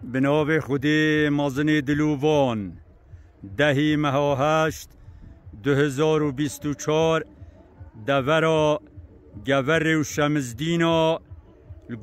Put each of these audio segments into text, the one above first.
بناو خودی مازن دلووان دهی مهاهشت 2024 دورا گور و شمزدینا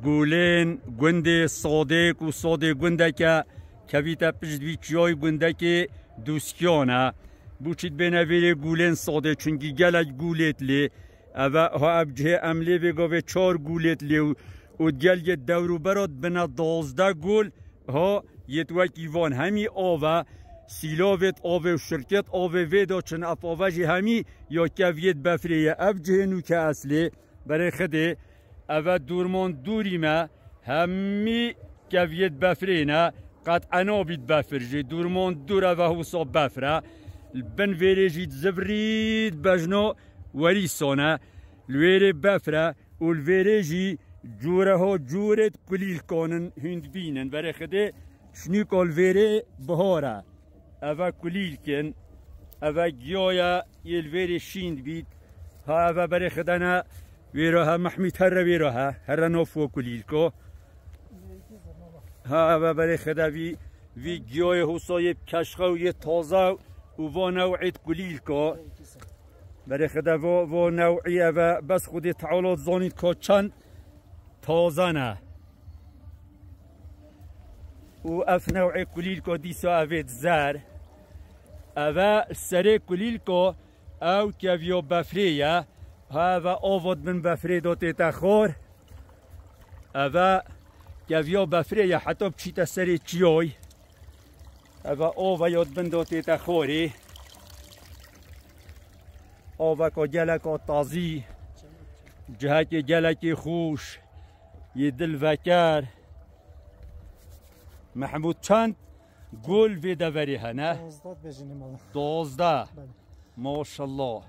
گولین گنده صادق و صادق گنده که کویتا پشت ویچیای گنده که دوسکیانه بوچید بینویره گولین صادق چونگی گلک گولیت لی ها ابجه عمله بگاوه 4 گولیت لی و گل یه دورو برات بنا 12 گول ها یتوک ایوان همی آوه سیلاوت آوه و شرکت آوه ویدا چن اف آوه جی همی یا کویت بفریه اف جهنو که اصلی برای خده اوه دورمان دوری ما همی کویت بفرینه قطعا نابید بفر جی دورمان دور اوه حساب بفره بن ویره جید زبرید بجنا ولی سانه الویره بفره و الویره جی جوره ها جورت کلیل کانن هند بینن برای خده شنو کال ویره بهاره اوه کلیل کن اوه گیایا یل ویره شیند بید ها اوه برای خده نه ویره ها محمید هر ویره ها هر نافو کلیل کو ها اوه برای خده وی گیای حسای کشخه و یه تازه و و نوعیت کلیل کو برای خده و نوعی اوه بس خودی تعالات زانید که چند تازه نه و اف نوع کلیل کو دیسا اوید زر اوه سره کلیل کو او کویو بفریه اوه آواد من بفری داتی تخور اوه کویو بفریه حتی بچیت سره چیای اوه آوه یاد من داتی تخوری آوه که گلک تازی جهک گلک خوش یه دل وکر محمود چند گل ویده وری هنه؟ 12 بجنیم الله 12 ماشالله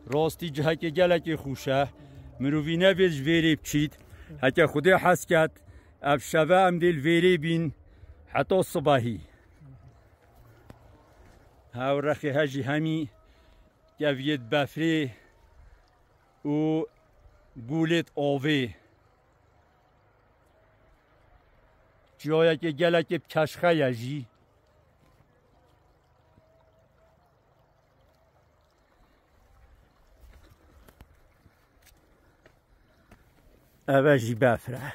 راستی جهک گلک خوشه مروی نویج ویری بچید حتی خودی حس کرد اب شبه هم دیل ویری بین حتی صبحی ها رخی هجی همی گوید بفری و گولت آوه جایی که گلک کشخه یجی اوه جی بفره